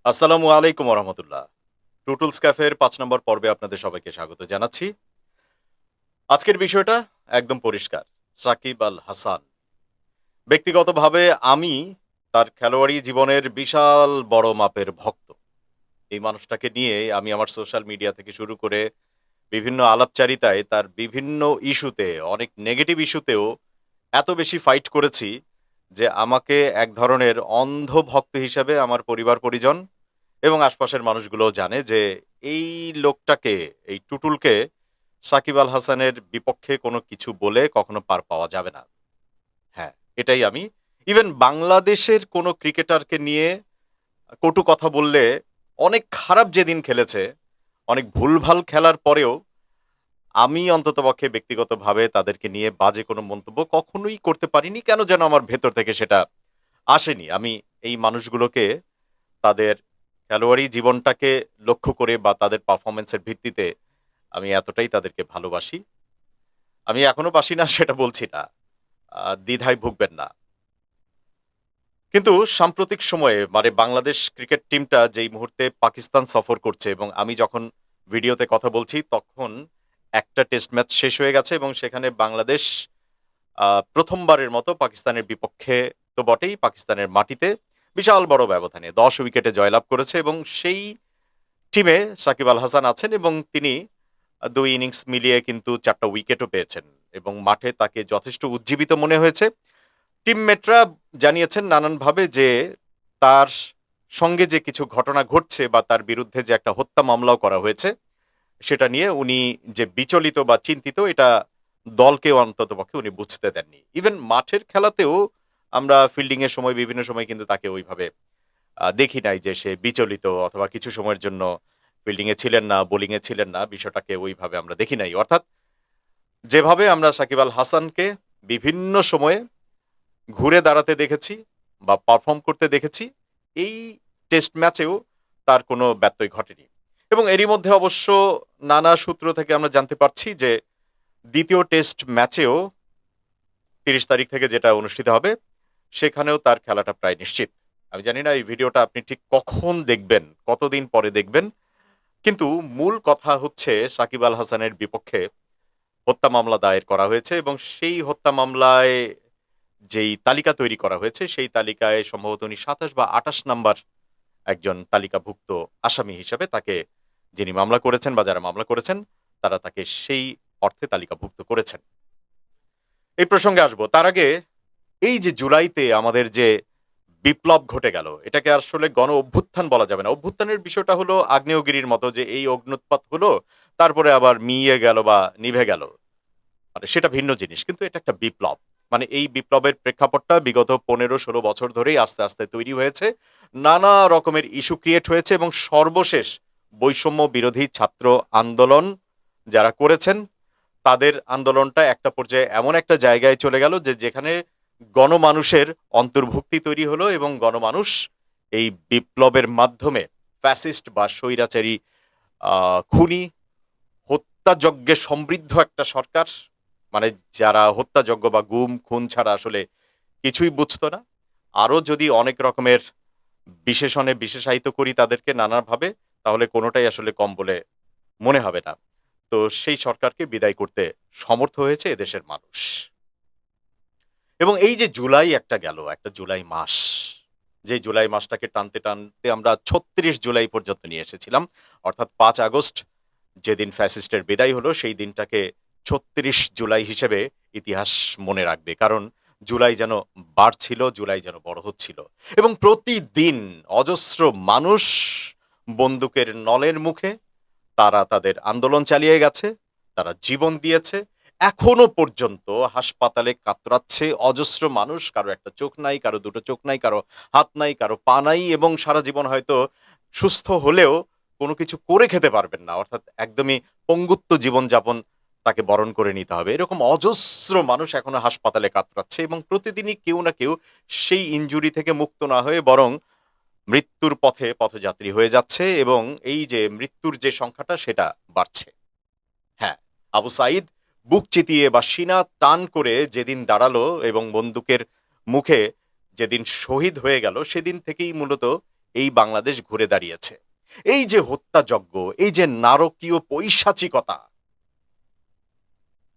আসসালামু আলাইকুম রহমতুল্লাহ। টুটুলস ক্যাফের ৫ নম্বর পর্বে আপনাদের সবাইকে স্বাগত জানাচ্ছি। আজকের বিষয়টা একদম পরিষ্কার। সাকিব আল হাসান ব্যক্তিগতভাবে আমি তার খেলোয়াড়ি জীবনের বিশাল বড় মাপের ভক্ত। এই মানুষটাকে নিয়ে আমি আমার সোশ্যাল মিডিয়া থেকে শুরু করে বিভিন্ন আলাপচারিতায় তার বিভিন্ন ইস্যুতে, অনেক নেগেটিভ ইস্যুতেও এত বেশি ফাইট করেছি যে আমাকে এক ধরনের অন্ধ ভক্ত হিসাবে আমার পরিবার পরিজন এবং আশপাশের মানুষগুলোও জানে যে এই লোকটাকে, এই টুটুলকে সাকিব আল হাসানের বিপক্ষে কোনো কিছু বলে কখনো পার পাওয়া যাবে না। হ্যাঁ, এটাই আমি। ইভেন বাংলাদেশের কোনো ক্রিকেটারকে নিয়ে কটু কথা বললে, অনেক খারাপ যেদিন খেলেছে, অনেক ভুলভাল খেলার পরেও আমি অন্ততপক্ষে ব্যক্তিগতভাবে তাদেরকে নিয়ে বাজে কোনো মন্তব্য কখনোই করতে পারিনি। কেন যেন আমার ভেতর থেকে সেটা আসেনি। আমি এই মানুষগুলোকে তাদের খেলোয়াড়ি জীবনটাকে লক্ষ্য করে বা তাদের পারফরম্যান্সের ভিত্তিতে আমি এতটাই তাদেরকে ভালোবাসি। আমি এখনো বাসি না সেটা বলছি না। দ্বিধায় ভুগবেন না। কিন্তু সাম্প্রতিক সময়ে মানে বাংলাদেশ ক্রিকেট টিমটা যেই মুহূর্তে পাকিস্তান সফর করছে এবং আমি যখন ভিডিওতে কথা বলছি তখন একটা টেস্ট ম্যাচ শেষ হয়ে গেছে এবং সেখানে বাংলাদেশ প্রথমবারের মতো পাকিস্তানের বিপক্ষে তো বটেই, পাকিস্তানের মাটিতে বিশাল বড় ব্যবধানে ১০ উইকেটে জয়লাভ করেছে এবং সেই টিমে সাকিব আল হাসান আছেন এবং তিনি ২ ইনিংস মিলিয়ে কিন্তু ৪টা উইকেটও পেয়েছেন এবং মাঠে তাকে যথেষ্ট উজ্জীবিত মনে হয়েছে। টিমমেটরা জানিয়েছেন নানানভাবে যে তার সঙ্গে যে কিছু ঘটনা ঘটছে বা তার বিরুদ্ধে যে একটা হত্যা মামলাও করা হয়েছে সেটা নিয়ে উনি যে বিচলিত বা চিন্তিত, এটা দলকেও অন্ততপক্ষে উনি বুঝতে দেননি। ইভেন মাঠের খেলাতেও আমরা ফিল্ডিং এর সময় বিভিন্ন সময় কিন্তু তাকে ওইভাবে দেখি নাই যে সে বিচলিত অথবা কিছু সময়ের জন্য ফিল্ডিং এ ছিলেন না, বোলিং এ ছিলেন না, বিষয়টাকে ওইভাবে আমরা দেখি নাই। অর্থাৎ যেভাবে আমরা সাকিব আল হাসানকে বিভিন্ন সময়ে ঘুরে দাঁড়াতে দেখেছি বা পারফর্ম করতে দেখেছি, এই টেস্ট ম্যাচেও তার কোনো ব্যত্যয় ঘটেনি। এবং এরই মধ্যে অবশ্য নানা সূত্র থেকে আমরা জানতে পারছি যে দ্বিতীয় টেস্ট ম্যাচেও ৩০ তারিখ থেকে যেটা অনুষ্ঠিত হবে সেখানেও তার খেলাটা প্রায় নিশ্চিত। আমি জানি না এই ভিডিওটা আপনি ঠিক কখন দেখবেন, কতদিন পরে দেখবেন, কিন্তু মূল কথা হচ্ছে সাকিব আল হাসানের বিপক্ষে হত্যা মামলা দায়ের করা হয়েছে এবং সেই হত্যা মামলায় যেই তালিকা তৈরি করা হয়েছে সেই তালিকায় সম্ভবত উনি ২৭ বা ২৮ নাম্বার একজন তালিকাভুক্ত আসামি হিসাবে তাকে, যিনি মামলা করেছেন বা যারা মামলা করেছেন তারা তাকে সেই অর্থে তালিকাভুক্ত করেছেন। এই প্রসঙ্গে আসবো, তার আগে এই যে জুলাইতে আমাদের যে বিপ্লব ঘটে গেল, এটাকে আসলে গণ অভ্যুত্থান বলা যাবে না। অভ্যুত্থানের বিষয়টা হলো আগ্নেয়গিরির মতো, যে এই অগ্নুৎপাত হলো তারপরে আবার মিইয়ে গেল বা নিভে গেল, মানে সেটা ভিন্ন জিনিস। কিন্তু এটা একটা বিপ্লব। মানে এই বিপ্লবের প্রেক্ষাপটটা বিগত ১৫-১৬ বছর ধরেই আস্তে আস্তে তৈরি হয়েছে, নানা রকমের ইস্যু ক্রিয়েট হয়েছে এবং সর্বশেষ বৈষম্য বিরোধী ছাত্র আন্দোলন যারা করেছেন তাদের আন্দোলনটা একটা পর্যায়ে এমন একটা জায়গায় চলে গেল যে যেখানে গণমানুষের অন্তর্ভুক্তি তৈরি হলো এবং গণমানুষ এই বিপ্লবের মাধ্যমে ফ্যাসিস্ট বা স্বৈরাচারী খুনি হত্যাযজ্ঞে সমৃদ্ধ একটা সরকার, মানে যারা হত্যাযজ্ঞ বা গুম খুন ছাড়া আসলে কিছুই বুঝতো না, আরো যদি অনেক রকমের বিশেষণে বিশেষায়িত করি তাদেরকে নানাভাবে, তাহলে কোনোটাই আসলে কম বলে মনে হবে না। তো সেই সরকারকে বিদায় করতে সমর্থ হয়েছে এদেশের মানুষ। এবং এই যে জুলাই একটা গেল, একটা জুলাই মাস, যে জুলাই মাসটাকে টানতে টানতে আমরা ৩৬ জুলাই পর্যন্ত নিয়ে এসেছিলাম, অর্থাৎ ৫ আগস্ট যেদিন ফ্যাসিস্টের বিদায় হলো সেই দিনটাকে ৩৬ জুলাই হিসেবে ইতিহাস মনে রাখবে। কারণ জুলাই যেন বাড়ছিল, জুলাই যেন বড় হচ্ছিল এবং প্রতিদিন অজস্র মানুষ বন্দুকের নলের মুখে তারা তাদের আন্দোলন চালিয়ে গেছে, তারা জীবন দিয়েছে। এখনো পর্যন্ত হাসপাতালে কাতরাচ্ছে অজস্র মানুষ, কারো একটা চোখ নাই, কারো দুটো চোখ নাই, কারো হাত নাই, কারো পা নাই এবং সারা জীবন হয়তো সুস্থ হলেও কোনো কিছু করে খেতে পারবেন না, অর্থাৎ একদমই পঙ্গুত্ব জীবনযাপন তাকে বরণ করে নিতে হবে। এরকম অজস্র মানুষ এখনো হাসপাতালে কাতরাচ্ছে এবং প্রতিদিনই কেউ না কেউ সেই ইনজুরি থেকে মুক্ত না হয়ে বরং মৃত্যুর পথে পথযাত্রী হয়ে যাচ্ছে এবং এই যে মৃত্যুর যে সংখ্যাটা সেটা বাড়ছে। হ্যাঁ, আবু সাঈদ বুক চিতিয়ে বা সিনা টান করে যেদিন দাঁড়ালো এবং বন্দুকের মুখে যেদিন শহীদ হয়ে গেল সেদিন থেকেই মূলত এই বাংলাদেশ ঘুরে দাঁড়িয়েছে। এই যে হত্যাযজ্ঞ, এই যে নারকীয় পৈশাচিকতা,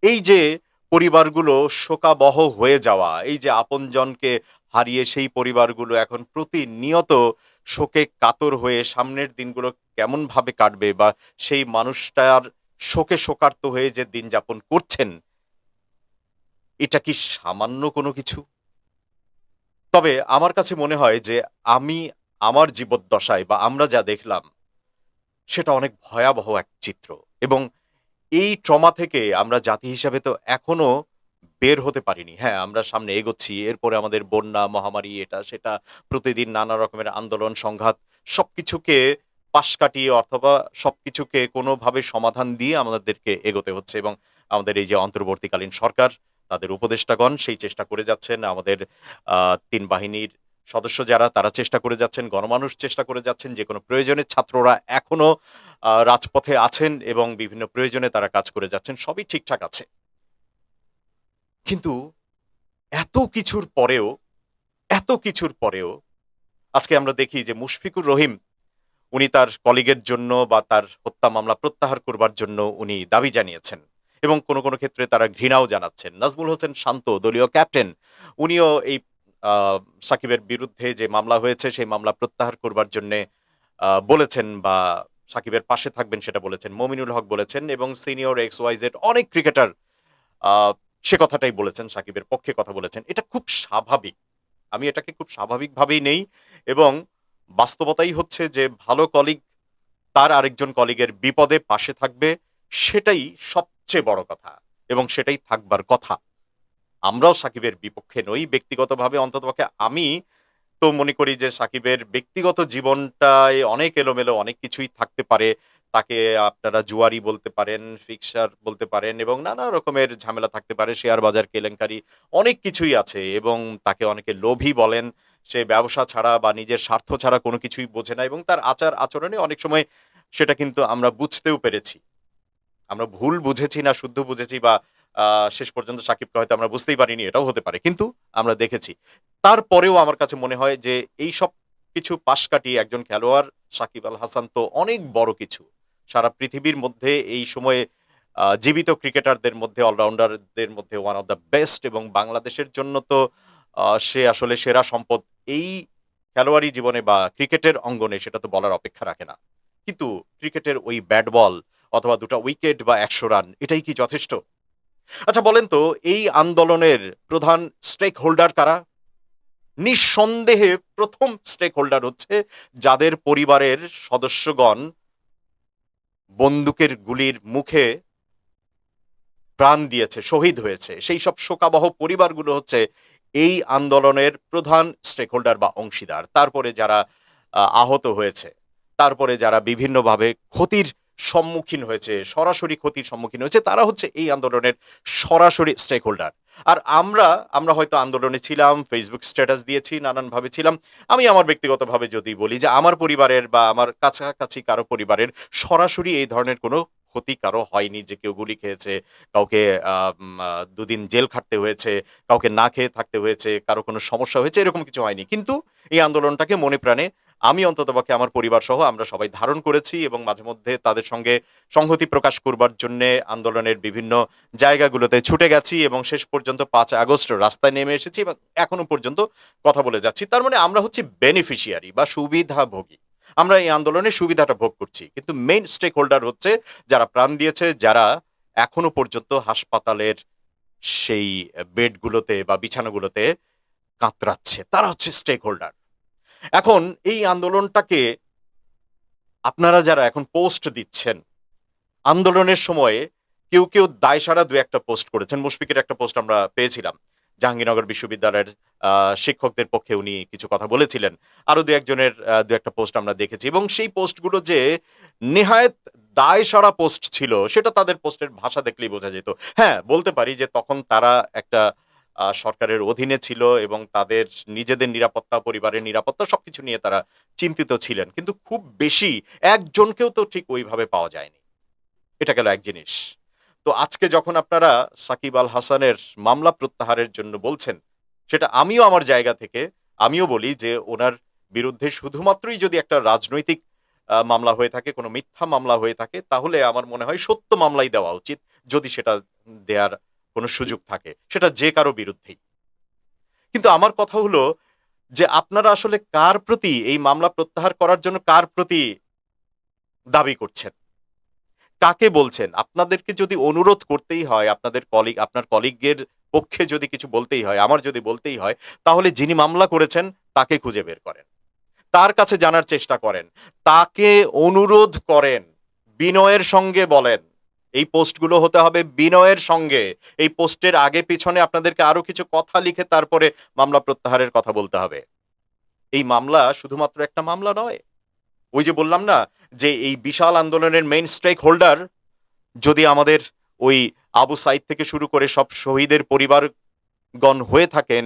এই যে পরিবারগুলো শোকাবহ হয়ে যাওয়া, এই যে আপনজনকে হারিয়ে সেই পরিবারগুলো এখন প্রতিনিয়ত শোকে কাতর হয়ে সামনের দিনগুলো কেমন ভাবে কাটবে, বা সেই মানুষটার শোকে শোকার্ত হয়ে যে দিন যাপন করছেন, এটা কি সামান্য কোনো কিছু? তবে আমার কাছে মনে হয় যে আমি আমার জীবদ্দশায় বা আমরা যা দেখলাম সেটা অনেক ভয়াবহ এক চিত্র, এবং এই ট্রমা থেকে আমরা জাতি হিসাবে তো এখনো বের হতে পারিনি। হ্যাঁ, আমরা সামনে এগোচ্ছি। এরপরে আমাদের বন্যা, মহামারী, এটা সেটা, প্রতিদিন নানা রকমের আন্দোলন, সংঘাত, সবকিছুকে পাশ কাটিয়ে অথবা সবকিছুকে কোনোভাবে সমাধান দিয়ে আমাদেরকে এগোতে হচ্ছে, এবং আমাদের এই যে অন্তর্বর্তীকালীন সরকার, তাদের উপদেষ্টাগণ সেই চেষ্টা করে যাচ্ছেন। আমাদের ৩ বাহিনীর সদস্য যারা, তারা চেষ্টা করে যাচ্ছেন। গণমানুষ চেষ্টা করে যাচ্ছেন। যেকোনো প্রয়োজনে ছাত্ররা এখনো রাজপথে আছেন এবং বিভিন্ন প্রয়োজনে তারা কাজ করে যাচ্ছেন। সবই ঠিকঠাক আছে। কিন্তু এত কিছুর পরেও এত কিছুর পরেও আজকে আমরা দেখি যে মুশফিকুর রহিম, উনি তার কলিগের জন্য বা তার হত্যা মামলা প্রত্যাহার করবার জন্য উনি দাবি জানিয়েছেন, এবং কোনো কোনো ক্ষেত্রে তারা ঘৃণাও জানাচ্ছেন। নাজমুল হোসেন শান্ত, দলীয় ক্যাপ্টেন, উনিও এই সাকিবের বিরুদ্ধে যে মামলা হয়েছে সেই মামলা প্রত্যাহার করবার জন্য বলেছেন, বা সাকিবের পাশে থাকবেন সেটা বলেছেন। মমিনুল হক বলেছেন, এবং সিনিয়র এক্স ওয়াই জেড অনেক ক্রিকেটার সে কথাটাই বলেছেন, সাকিবের পক্ষে কথা বলেছেন। এটা খুব স্বাভাবিক। আমি এটাকে খুব স্বাভাবিকভাবেই নেই, এবং বাস্তবতাই হচ্ছে যে ভালো কলিগ তার আরেকজন কলিগের বিপদে পাশে থাকবে, সেটাই সবচেয়ে বড় কথা, এবং সেটাই থাকবার কথা। আমরাও সাকিবের বিপক্ষে নই ব্যক্তিগতভাবে, অন্ততপক্ষে আমি তো মনে করি যে সাকিবের ব্যক্তিগত জীবনটায় অনেক এলোমেলো, অনেক কিছুই থাকতে পারে। তাকে আপনারা জুয়ারি বলতে পারেন, ফিক্সার বলতে পারেন, এবং নানা রকমের ঝামেলা থাকতে পারে, শেয়ার বাজার কেলেঙ্কারি, অনেক কিছুই আছে, এবং তাকে অনেকে লোভী বলেন। সে ব্যবসা ছাড়া বা নিজের স্বার্থ ছাড়া কোনো কিছুই বোঝে না, এবং তার আচার আচরণে অনেক সময় সেটা কিন্তু আমরা বুঝতেও পেরেছি। আমরা ভুল বুঝেছি না শুদ্ধ বুঝেছি, বা শেষ পর্যন্ত সাকিবকে হয়তো আমরা বুঝতেই পারিনি, এটাও হতে পারে, কিন্তু আমরা দেখেছি। তারপরেও আমার কাছে মনে হয় যে এই সব কিছু পাশ কাটিয়ে একজন খেলোয়াড় সাকিব আল হাসান তো অনেক বড় কিছু। সারা পৃথিবীর মধ্যে এই সময়ে জীবিত ক্রিকেটারদের মধ্যে, অলরাউন্ডারদের মধ্যে ওয়ান অফ দ্য বেস্ট, এবং বাংলাদেশের জন্য তো সে আসলে সেরা সম্পদ। এই খেলোয়াড়ি জীবনে বা ক্রিকেটের অঙ্গনে সেটা তো বলার অপেক্ষা রাখে না। কিন্তু ক্রিকেটের ওই ব্যাট বল অথবা ২টা উইকেট বা ১০০ রান, এটাই কি যথেষ্ট? আচ্ছা বলেন তো, এই আন্দোলনের প্রধান স্টেক হোল্ডার কারা? নিঃসন্দেহে প্রথম স্টেক হোল্ডার হচ্ছে যাদের পরিবারের সদস্যগণ বন্দুকের গুলির মুখে প্রাণ দিয়েছে, শহীদ হয়েছে। সেই সব শোকাবহ পরিবারগুলো হচ্ছে এই আন্দোলনের প্রধান স্টেক হোল্ডার বা অংশীদার। তারপরে যারা আহত হয়েছে, তারপরে যারা বিভিন্নভাবে ক্ষতির সম্মুখীন হয়েছে, সরাসরি ক্ষতির সম্মুখীন হয়েছে, তারা হচ্ছে এই আন্দোলনের সরাসরি স্টেক হোল্ডার। আর আমরা আমরা হয়তো আন্দোলনে ছিলাম, ফেসবুক স্ট্যাটাস দিয়েছি, নানানভাবে ছিলাম। আমি আমার ব্যক্তিগতভাবে যদি বলি যে আমার পরিবারের বা আমার কাছাকাছি কারো পরিবারের সরাসরি এই ধরনের কোনো ক্ষতি কারো হয়নি, যে কেউ গুলি খেয়েছে, কাউকে ২ দিন জেল খাটতে হয়েছে, কাউকে না খেয়ে থাকতে হয়েছে, কারো কোনো সমস্যা হয়েছে, এরকম কিছু হয়নি। কিন্তু এই আন্দোলনটাকে মনে প্রাণে আমি অন্ততপক্ষে আমার পরিবার সহ আমরা সবাই ধারণ করেছি, এবং মাঝে মধ্যে তাদের সঙ্গে সংহতি প্রকাশ করবার জন্যে আন্দোলনের বিভিন্ন জায়গাগুলোতে ছুটে গেছি, এবং শেষ পর্যন্ত ৫ আগস্ট রাস্তায় নেমে এসেছি, এবং এখনো পর্যন্ত কথা বলে যাচ্ছি। তার মানে আমরা হচ্ছি বেনিফিশিয়ারি বা সুবিধাভোগী। আমরা এই আন্দোলনের সুবিধাটা ভোগ করছি, কিন্তু মেইন স্টেক হোল্ডার হচ্ছে যারা প্রাণ দিয়েছে, যারা এখনো পর্যন্ত হাসপাতালের সেই বেডগুলোতে বা বিছানাগুলোতে কাতরাচ্ছে, তারা হচ্ছে স্টেক হোল্ডার। এখন এই আন্দোলনটাকে আপনারা যারা এখন পোস্ট দিচ্ছেন, আন্দোলনের সময়ে কেউ কেউ দায়সারা ২-১টা পোস্ট করেছেন। মুশফিকের একটা পোস্ট আমরা পেয়েছিলাম। জাহাঙ্গীরনগর বিশ্ববিদ্যালয়ের শিক্ষকদের পক্ষে উনি কিছু কথা বলেছিলেন। আরো ২-১ জনের ২-১টা পোস্ট আমরা দেখেছি, এবং সেই পোস্টগুলো যে নেহায়েত দায়সারা পোস্ট ছিল সেটা তাদের পোস্টের ভাষা দেখলেই বোঝা যেত। হ্যাঁ, বলতে পারি যে তখন তারা একটা সরকারের অধীনে ছিল, এবং তাদের নিজেদের নিরাপত্তা, পরিবারের নিরাপত্তা সবকিছু নিয়ে তারা চিন্তিত ছিলেন। কিন্তু খুব বেশি একজনকেও তো ঠিক ওইভাবে পাওয়া যায়নি। এটা গেল এক জিনিস। তো আজকে যখন আপনারা সাকিব আল হাসানের মামলা প্রত্যাহারের জন্য বলছেন, সেটা আমিও আমার জায়গা থেকে আমিও বলি যে ওনার বিরুদ্ধে শুধুমাত্রই যদি একটা রাজনৈতিক মামলা হয়ে থাকে, কোনো মিথ্যা মামলা হয়ে থাকে, তাহলে আমার মনে হয় সত্য মামলাই দেওয়া উচিত, যদি সেটা দেওয়ার কোনো সুযোগ থাকে, সেটা যে কারো বিরুদ্ধেই। কিন্তু আমার কথা হলো যে আপনারা আসলে কার প্রতি এই মামলা প্রত্যাহার করার জন্য কার প্রতি দাবি করছেন, কাকে বলছেন? আপনাদেরকে যদি অনুরোধ করতেই হয়, আপনার কলিগের পক্ষে যদি কিছু বলতেই হয়, আমার যদি বলতেই হয়, তাহলে যিনি মামলা করেছেন তাকে খুঁজে বের করেন, তার কাছে জানার চেষ্টা করেন, তাকে অনুরোধ করেন, বিনয়ের সঙ্গে বলেন। এই পোস্টগুলো হতে হবে বিনয়ের সঙ্গে। এই পোস্টের আগে পিছনে আপনাদেরকে আরো কিছু কথা লিখে তারপরে মামলা প্রত্যাহারের কথা বলতে হবে। এই মামলা শুধুমাত্র একটা মামলা নয়। ওই যে বললাম না যে এই বিশাল আন্দোলনের মেইন স্টেক হোল্ডার যদি আমাদের ওই আবু সাইদ থেকে শুরু করে সব শহীদের পরিবারগণ হয়ে থাকেন,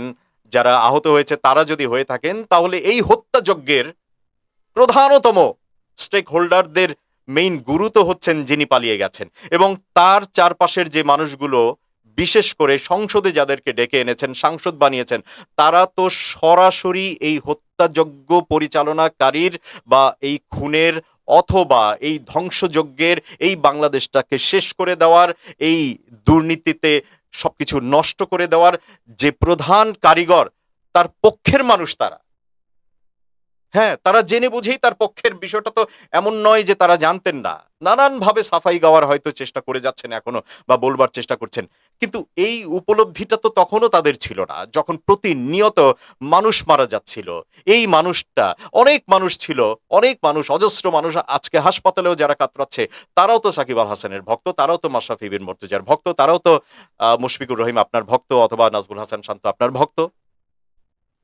যারা আহত হয়েছে তারা যদি হয়ে থাকেন, তাহলে এই হত্যাযজ্ঞের প্রধানতম স্টেক হোল্ডারদের মেইন গুরু তো হচ্ছেন যিনি পালিয়ে গেছেন, এবং তার চারপাশের যে মানুষগুলো, বিশেষ করে সংসদে যাদেরকে ডেকে এনেছেন, সাংসদ বানিয়েছেন, তারা তো সরাসরি এই হত্যাযজ্ঞ পরিচালনাকারীর বা এই খুনের অথবা এই ধ্বংসযজ্ঞের, এই বাংলাদেশটাকে শেষ করে দেওয়ার, এই দুর্নীতিতে সবকিছু নষ্ট করে দেওয়ার যে প্রধান কারিগর, তার পক্ষের মানুষ তারা। হ্যাঁ, তারা জেনে বুঝেই তার পক্ষের। বিষয়টা তো এমন নয় যে তারা জানতেন না, নানানভাবে সাফাই গাওয়ার হয়তো চেষ্টা করে যাচ্ছেন এখনো, বা বলবার চেষ্টা করছেন, কিন্তু এই উপলব্ধিটা তো তখনও তাদের ছিল না, যখন প্রতিনিয়ত মানুষ মারা যাচ্ছিল। এই মানুষটা, অনেক মানুষ ছিল, অনেক মানুষ, অজস্র মানুষ আজকে হাসপাতালেও যারা কাতরাচ্ছে, তারাও তো সাকিব আল হাসানের ভক্ত, তারাও তো মাশরাফি বিন মর্তুজার ভক্ত, তারাও তো মুশফিকুর রহিম আপনার ভক্ত, অথবা নাজমুল হাসান শান্ত আপনার ভক্ত।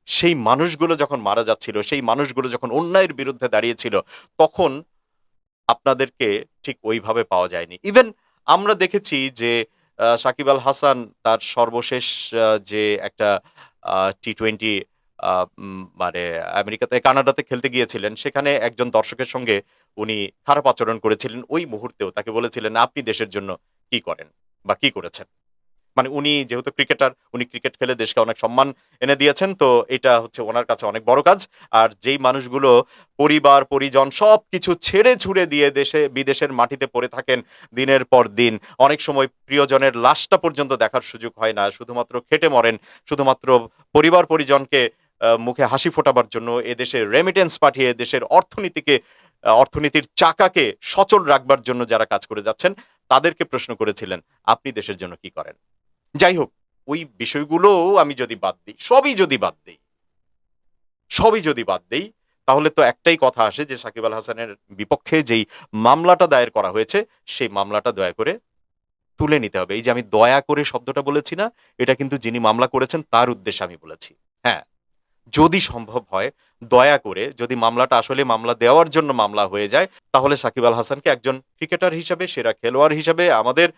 সেই মানুষগুলো যখন মারা যাচ্ছিল, সেই মানুষগুলো যখন অন্যায়ের বিরুদ্ধে দাঁড়িয়েছিল, তখন আপনাদেরকে ঠিক ওইভাবে পাওয়া যায়নি। ইভেন আমরা দেখেছি যে সাকিব আল হাসান তার সর্বশেষ যে একটা T20 মানে আমেরিকাতে, কানাডাতে খেলতে গিয়েছিলেন, সেখানে একজন দর্শকের সঙ্গে উনি খারাপ আচরণ করেছিলেন। ওই মুহূর্তেও তাকে বলেছিলেন, আপনি দেশের জন্য কি করেন বা কি করেছেন? মানে উনি যেহেতু ক্রিকেটার, উনি ক্রিকেট খেলে দেশকে অনেক সম্মান এনে দিয়েছেন, তো এটা হচ্ছে ওনার কাছে অনেক বড় কাজ। আর যেই মানুষগুলো পরিবার পরিজন সব কিছু ছেড়ে ছুড়ে দিয়ে দেশে বিদেশের মাটিতে পড়ে থাকেন দিনের পর দিন, অনেক সময় প্রিয়জনের লাশটা পর্যন্ত দেখার সুযোগ হয় না, শুধুমাত্র খেটে মরেন, শুধুমাত্র পরিবার পরিজনকে মুখে হাসি ফোটাবার জন্য এদেশে রেমিটেন্স পাঠিয়ে দেশের অর্থনীতির চাকাকে সচল রাখবার জন্য যারা কাজ করে যাচ্ছেন, তাদেরকে প্রশ্ন করেছিলেন, আপনি দেশের জন্য কি করেন? যাই হোক, ওই বিষয়গুলোও আমি যদি বাদ দিই, সবই যদি বাদ দেই, তাহলে তো একটাই কথা আসে যে সাকিব আল হাসানের বিপক্ষে যেই মামলাটা দায়ের করা হয়েছে, সেই মামলাটা দয়া করে তুলে নিতে হবে। এই যে আমি দয়া করে শব্দটা বলেছি না, এটা কিন্তু যিনি মামলা করেছেন তার উদ্দেশ্যে আমি বলেছি। হ্যাঁ, যদি সম্ভব হয়, দয়া করে, যদি মামলাটা আসলে মামলা দেওয়ার জন্য মামলা হয়ে যায়, তাহলে সাকিব আল হাসানকে একজন ক্রিকেটার হিসেবে, সেরা খেলোয়াড় হিসেবে, আমাদের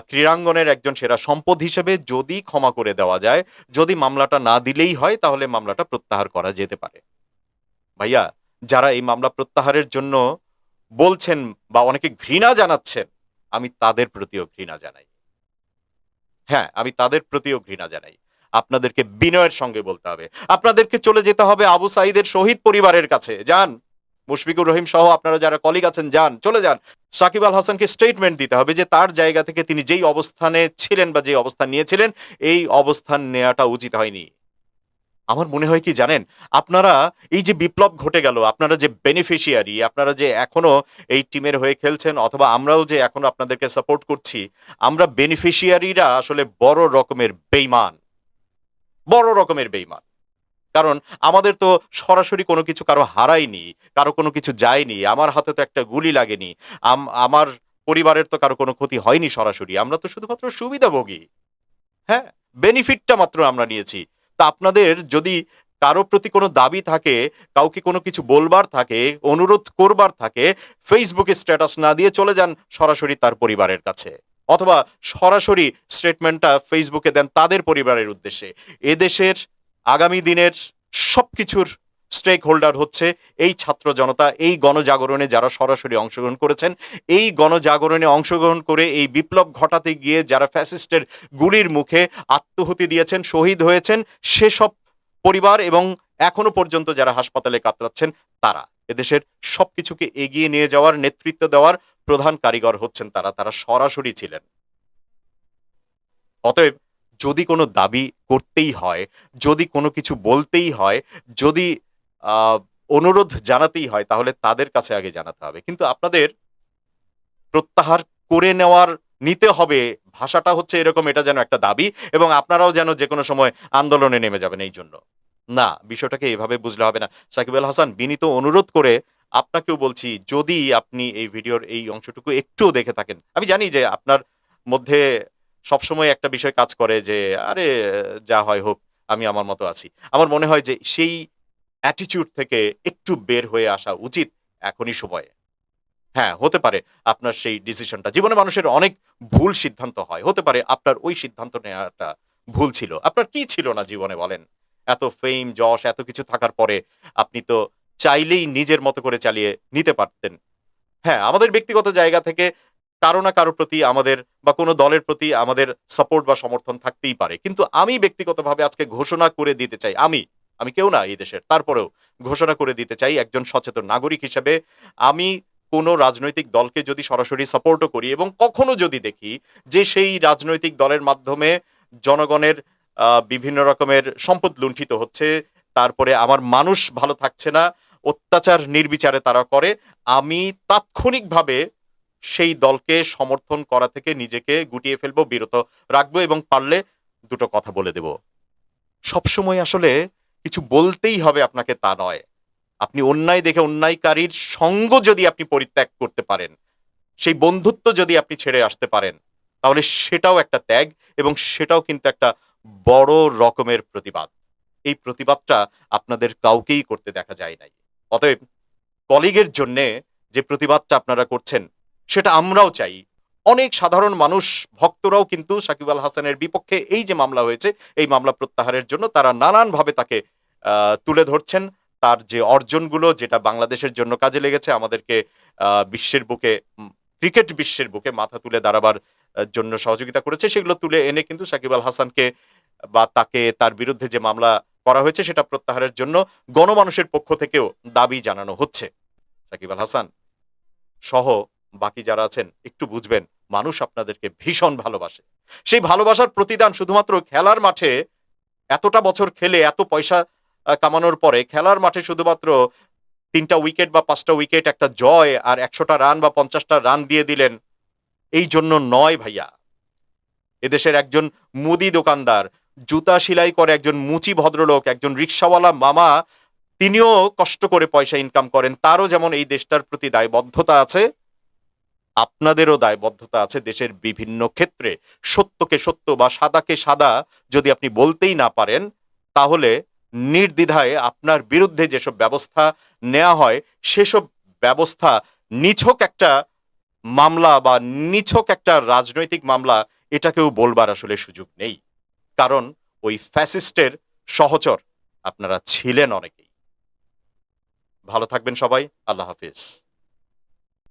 ক্রীড়াঙ্গনের একজন সেরা সম্পদ হিসেবে যদি ক্ষমা করে দেওয়া যায়, যদি মামলাটা না দিলেই হয়, তাহলে মামলাটা প্রত্যাহার করা যেতে পারে। ভাইয়া, যারা এই মামলা প্রত্যাহারের জন্য বলছেন বা অনেকে ঘৃণা জানাচ্ছেন, আমি তাদের প্রতিও ঘৃণা জানাই। হ্যাঁ, আমি তাদের প্রতিও ঘৃণা জানাই। আপনাদেরকে বিনয়ের সঙ্গে বলতে হবে, আপনাদেরকে চলে যেতে হবে আবু সাঈদের শহীদ পরিবারের কাছে। যান, মুশফিকুর রহিম সহ আপনারা যারা কলিগ আছেন, যান, চলে যান। সাকিব আল হাসানকে স্টেটমেন্ট দিতে হবে যে তার জায়গা থেকে তিনি যেই অবস্থানে ছিলেন বা যে অবস্থান নিয়েছিলেন, এই অবস্থান নেওয়াটা উচিত হয়নি। আমার মনে হয় কি জানেন, আপনারা এই যে বিপ্লব ঘটে গেল, আপনারা যে বেনিফিশিয়ারি, আপনারা যে এখনো এই টিমের হয়ে খেলছেন, অথবা আমরাও যে এখনো আপনাদেরকে সাপোর্ট করছি, আমরা বেনিফিশিয়ারিরা আসলে বড় রকমের বেইমান, বড় রকমের বেইমান। কারণ আমাদের তো সরাসরি কোনো কিছু কারো হারায়নি, কারো কোনো কিছু যায়নি, আমার হাতে তো একটা গুলি লাগেনি, আমার পরিবারের তো কারো কোনো ক্ষতি হয়নি সরাসরি, আমরা তো শুধুমাত্র সুবিধাভোগী। হ্যাঁ, বেনিফিটটা মাত্র আমরা নিয়েছি। তা আপনাদের যদি কারো প্রতি কোনো দাবি থাকে, কাউকে কোনো কিছু বলবার থাকে, অনুরোধ করবার থাকে, ফেসবুকে স্ট্যাটাস না দিয়ে চলে যান সরাসরি তার পরিবারের কাছে, অথবা সরাসরি স্টেটমেন্টটা ফেসবুকে দেন তাদের পরিবারের উদ্দেশ্যে। এদেশের আগামী দিনের সবকিছুর স্টেক হোল্ডার হচ্ছে এই ছাত্র জনতা, এই গণজাগরণে যারা সরাসরি অংশগ্রহণ করেছেন, এই গণজাগরণে অংশগ্রহণ করে এই বিপ্লব ঘটাতে গিয়ে যারা ফ্যাসিস্টের গুলির মুখে আত্মহুতি দিয়েছেন, শহীদ হয়েছেন, সেসব পরিবার এবং এখনো পর্যন্ত যারা হাসপাতালে কাতরাচ্ছেন তারা, এদেশের সবকিছুকে এগিয়ে নিয়ে যাওয়ার নেতৃত্ব দেওয়ার প্রধান কারিগর হচ্ছেন তারা, তারা সরাসরি ছিলেন। অতএব যদি কোনো দাবি করতেই হয়, যদি কোনো কিছু বলতেই হয়, যদি আহ, অনুরোধ জানাতেই হয়, তাহলে তাদের কাছে আগে জানাতে হবে। কিন্তু আপনাদের প্রত্যাহার করে নেওয়ার নিতে হবে ভাষাটা হচ্ছে এরকম, এটা যেন একটা দাবি এবং আপনারাও যেন যে কোনো সময় আন্দোলনে নেমে যাবেন এই জন্য। না, বিষয়টাকে এভাবে বুঝলে হবে না। সাকিব আল হাসান, বিনীত অনুরোধ করে আপনাকেও বলছি, যদি আপনি এই ভিডিওর এই অংশটুকু একটুও দেখে থাকেন, আমি জানি যে আপনার মধ্যে সবসময় একটা বিষয় কাজ করে যে আরে যা হয় হোক, আমি আমার মতো আছি। আমার মনে হয় যে সেই অ্যাটিটিউড থেকে একটু বের হয়ে আসা উচিত এখনই সময়ে। হ্যাঁ, হতে পারে আপনার সেই ডিসিশনটা, জীবনে মানুষের অনেক ভুল সিদ্ধান্ত হয়, হতে পারে আপনার ওই সিদ্ধান্ত নেওয়াটা ভুল ছিল। আপনার কি ছিল না জীবনে বলেন? এত ফেম যশ এত কিছু থাকার পরে আপনি তো চাইলেই নিজের মতো করে চালিয়ে নিতে পারতেন। হ্যাঁ, আমাদের ব্যক্তিগত জায়গা থেকে কারো না কারো প্রতি আমাদের বা কোনো দলের প্রতি আমাদের সাপোর্ট বা সমর্থন থাকতেই পারে, কিন্তু আমি ব্যক্তিগতভাবে আজকে ঘোষণা করে দিতে চাই, আমি আমি কেউ না এই দেশের, তারপরেও ঘোষণা করে দিতে চাই একজন সচেতন নাগরিক হিসেবে, আমি কোনো রাজনৈতিক দলকে যদি সরাসরি সাপোর্টও করি এবং কখনো যদি দেখি যে সেই রাজনৈতিক দলের মাধ্যমে জনগণের বিভিন্ন রকমের সম্পদ লুণ্ঠিত হচ্ছে, তারপরে আমার মানুষ ভালো থাকছে না, অত্যাচার নির্বিচারে তারা করে, আমি তাৎক্ষণিকভাবে সেই দলকে সমর্থন করা থেকে নিজেকে গুটিয়ে ফেলবো, বিরত রাখবো এবং পারলে দুটো কথা বলে দেব। সবসময় আসলে কিছু বলতেই হবে আপনাকে তা নয়। আপনি অন্যায় দেখে অন্যায়কারীর সঙ্গ যদি আপনি পরিত্যাগ করতে পারেন, সেই বন্ধুত্ব যদি আপনি ছেড়ে আসতে পারেন, তাহলে সেটাও একটা ত্যাগ এবং সেটাও কিন্তু একটা বড় রকমের প্রতিবাদ। এই প্রতিবাদটা আপনাদের কাউকেই করতে দেখা যায় নাই। অতএব কলিগের জন্যে যে প্রতিবাদটা আপনারা করছেন সেটা আমরাও চাই। অনেক সাধারণ মানুষ ভক্তরাও কিন্তু সাকিব আল হাসানের বিপক্ষে এই যে মামলা হয়েছে এই মামলা প্রত্যাহারের জন্য তারা নানানভাবে তাকে তুলে ধরছেন। তার যে অর্জনগুলো, যেটা বাংলাদেশের জন্য কাজে লেগেছে, আমাদেরকে বিশ্বের বুকে, ক্রিকেট বিশ্বের বুকে মাথা তুলে দাঁড়াবার জন্য সহযোগিতা করেছে, সেগুলো তুলে এনে কিন্তু সাকিব আল হাসানকে বা তাকে, তার বিরুদ্ধে যে মামলা করা হয়েছে সেটা প্রত্যাহারের জন্য গণমানুষের পক্ষ থেকেও দাবি জানানো হচ্ছে। সাকিব আল হাসান সহ বাকি যারা আছেন একটু বুঝবেন, মানুষ আপনাদেরকে ভীষণ ভালোবাসে। সেই ভালোবাসার প্রতিদান শুধুমাত্র খেলার মাঠে এতটা বছর খেলে এত পয়সা কামানোর পরে খেলার মাঠে শুধুমাত্র 3টা উইকেট বা 5টা উইকেট, একটা জয় আর 100টা রান বা 50টা রান দিয়ে দিলেন, এই জন্য নয় ভাইয়া। এদেশের একজন মুদি দোকানদার, জুতা সেলাই করে একজন মুচি ভদ্রলোক, একজন রিক্সাওয়ালা মামা, তিনিও কষ্ট করে পয়সা ইনকাম করেন, তারও যেমন এই দেশটার প্রতি দায়বদ্ধতা আছে, আপনাদেরও দায়বদ্ধতা আছে দেশের বিভিন্ন ক্ষেত্রে। সত্যকে সত্য বা সাদাকে সাদা যদি আপনি বলতেই না পারেন, তাহলে নির্দ্বিধায় আপনার বিরুদ্ধে যেসব ব্যবস্থা নেওয়া হয় সেসব ব্যবস্থা নিছক একটা মামলা বা নিছক একটা রাজনৈতিক মামলা, এটাকেও বলবার আসলে সুযোগ নেই। কারণ ওই ফ্যাসিস্টের সহচর আপনারা ছিলেন অনেকেই। ভালো থাকবেন সবাই, আল্লাহ হাফিজ।